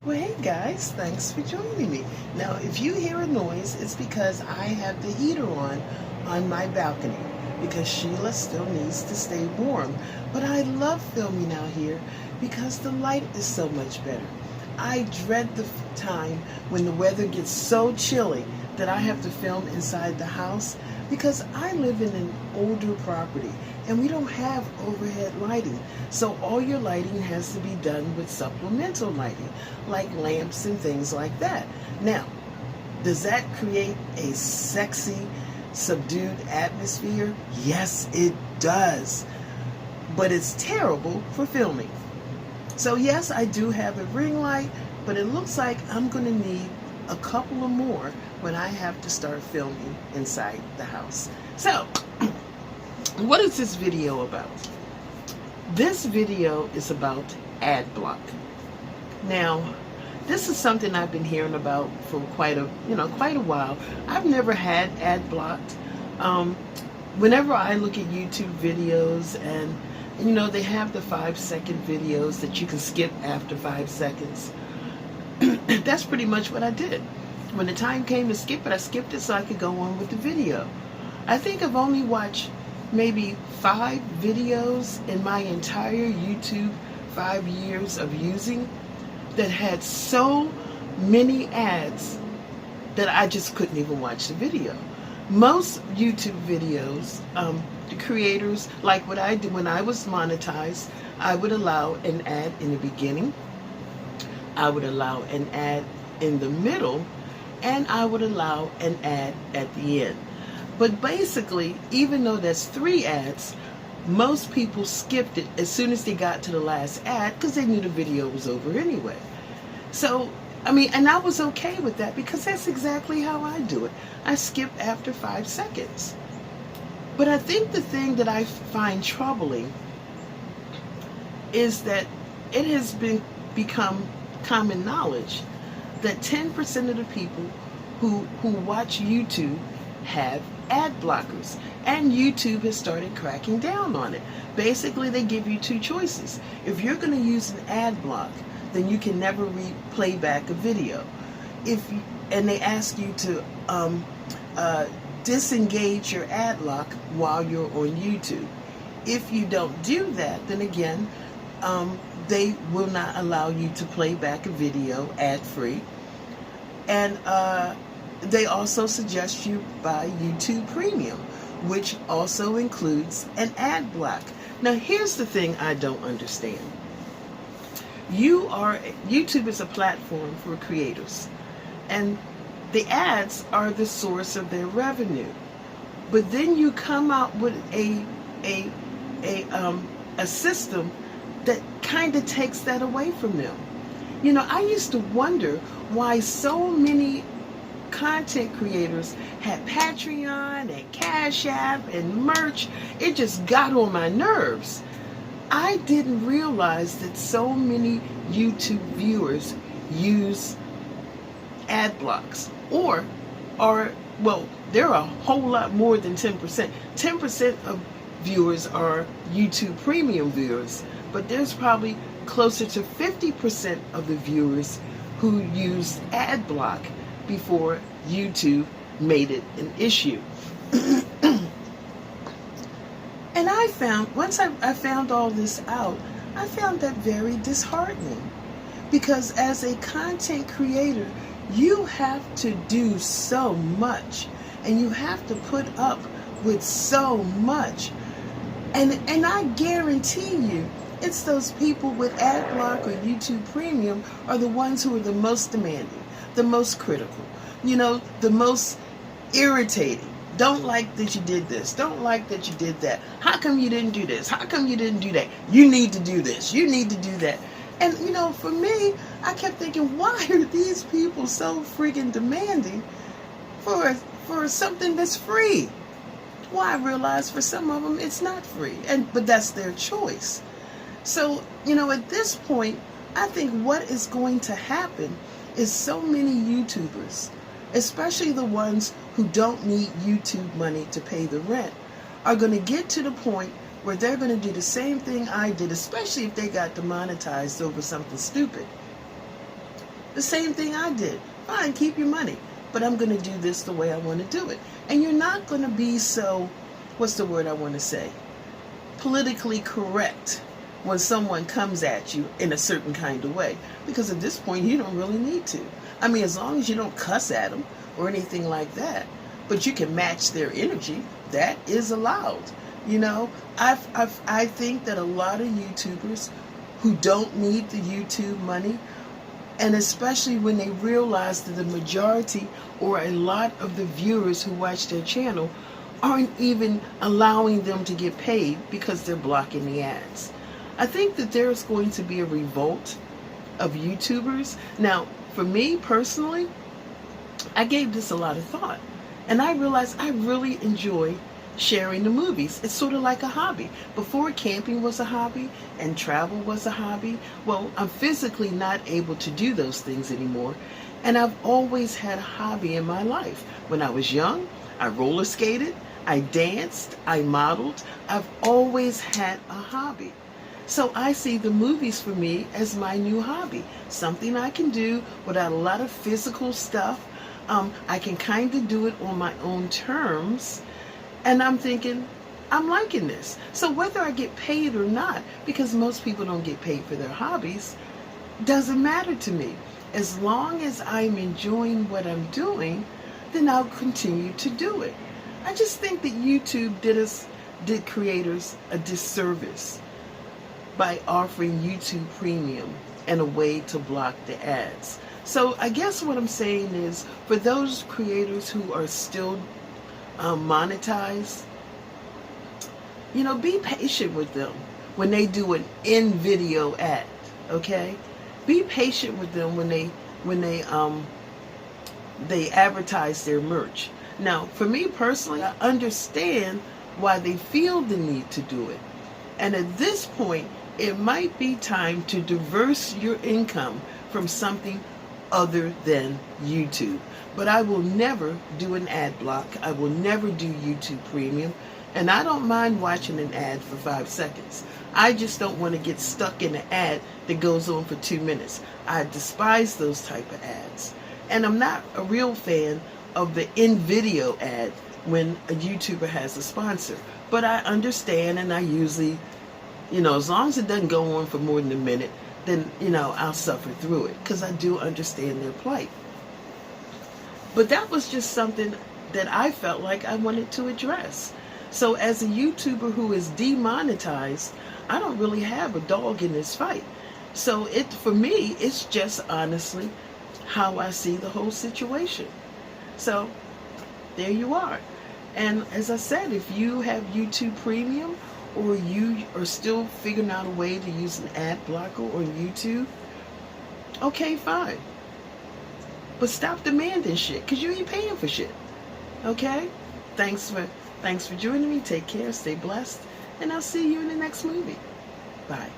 Well, hey guys, thanks for joining me. Now, if you hear a noise, it's because I have the heater on my balcony because Sheila still needs to stay warm. But I love filming out here because the light is so much better. I dread the time when the weather gets so chilly that I have to film inside the house because I live in an older property and we don't have overhead lighting. So all your lighting has to be done with supplemental lighting, like lamps and things like that. Now, does that create a sexy, subdued atmosphere? Yes, it does. But it's terrible for filming. So yes, I do have a ring light, but it looks like I'm going to need a couple of more when I have to start filming inside the house. So, what is this video about? This video is about ad block. Now, this is something I've been hearing about for quite a while. I've never had ad blocked. Whenever I look at YouTube videos and they have the 5-second videos that you can skip after 5 seconds. That's pretty much what I did. When the time came to skip it, I skipped it so I could go on with the video. I think I've only watched maybe 5 videos in my entire YouTube 5 years of using that had so many ads that I just couldn't even watch the video. Most YouTube videos, the creators, like what I did when I was monetized, I would allow an ad in the beginning, I would allow an ad in the middle, and I would allow an ad at the end. But basically, even though there's 3 ads, most people skipped it as soon as they got to the last ad because they knew the video was over anyway. So, and I was okay with that because that's exactly how I do it. I skip after 5 seconds. But I think the thing that I find troubling is that it has become common knowledge that 10% of the people who watch YouTube have ad blockers, and YouTube has started cracking down on it. Basically, they give you 2 choices. If you're going to use an ad block, then you can never replay back a video. And they ask you to disengage your ad block while you're on YouTube. If you don't do that, then again, they will not allow you to play back a video ad-free. And they also suggest you buy YouTube Premium, which also includes an ad block. Now, here's the thing I don't understand. YouTube is a platform for creators, and the ads are the source of their revenue. But then you come out with a system that kind of takes that away from them. I used to wonder why so many content creators had Patreon and Cash App and merch. It just got on my nerves. I didn't realize that so many YouTube viewers use ad blocks, or there are a whole lot more than 10%. 10% of viewers are YouTube Premium viewers, but there's probably closer to 50% of the viewers who used ad block before YouTube made it an issue. And once I found all this out, I found that very disheartening. Because as a content creator, you have to do so much, and you have to put up with so much. And I guarantee you, it's those people with AdBlock or YouTube Premium are the ones who are the most demanding, the most critical, the most irritating. Don't like that you did this. Don't like that you did that. How come you didn't do this? How come you didn't do that? You need to do this. You need to do that. And, for me, I kept thinking, why are these people so freaking demanding for something that's free? Well, I realized for some of them it's not free, but that's their choice. So, at this point, I think what is going to happen is so many YouTubers, especially the ones who don't need YouTube money to pay the rent, are going to get to the point where they're going to do the same thing I did, especially if they got demonetized over something stupid. The same thing I did. Fine, keep your money, but I'm going to do this the way I want to do it. And you're not going to be so, what's the word I want to say? Politically correct when someone comes at you in a certain kind of way. Because at this point, you don't really need to. I mean, as long as you don't cuss at them or anything like that, but you can match their energy, that is allowed. You know, I think that a lot of YouTubers who don't need the YouTube money, and especially when they realize that the majority or a lot of the viewers who watch their channel aren't even allowing them to get paid because they're blocking the ads. I think that there's going to be a revolt of YouTubers. Now, for me personally, I gave this a lot of thought, and I realized I really enjoy sharing the movies. It's sort of like a hobby. Before, camping was a hobby and travel was a hobby. Well, I'm physically not able to do those things anymore, and I've always had a hobby in my life. When I was young, I roller skated, I danced, I modeled. I've always had a hobby. So I see the movies for me as my new hobby, something I can do without a lot of physical stuff. I can kind of do it on my own terms. And I'm thinking, I'm liking this. So whether I get paid or not, because most people don't get paid for their hobbies, doesn't matter to me. As long as I'm enjoying what I'm doing, then I'll continue to do it. I just think that YouTube did creators a disservice by offering YouTube Premium and a way to block the ads. So I guess what I'm saying is, for those creators who are still monetized, you know, be patient with them when they do an in-video ad, okay? Be patient with them when they advertise their merch. Now, for me personally, I understand why they feel the need to do it. And at this point, it might be time to diverse your income from something other than YouTube. But I will never do an ad block. I will never do YouTube Premium. And I don't mind watching an ad for 5 seconds. I just don't want to get stuck in an ad that goes on for 2 minutes. I despise those type of ads. And I'm not a real fan of the in-video ad when a YouTuber has a sponsor. But I understand, and I usually, you know, as long as it doesn't go on for more than a minute, then, you know, I'll suffer through it because I do understand their plight. But that was just something that I felt like I wanted to address. So as a YouTuber who is demonetized, I don't really have a dog in this fight. So for me, it's just honestly how I see the whole situation. So there you are. And as I said, if you have YouTube Premium, or you are still figuring out a way to use an ad blocker on YouTube, okay, fine. But stop demanding shit, because you ain't paying for shit. Okay? Thanks for joining me. Take care, stay blessed, and I'll see you in the next movie. Bye.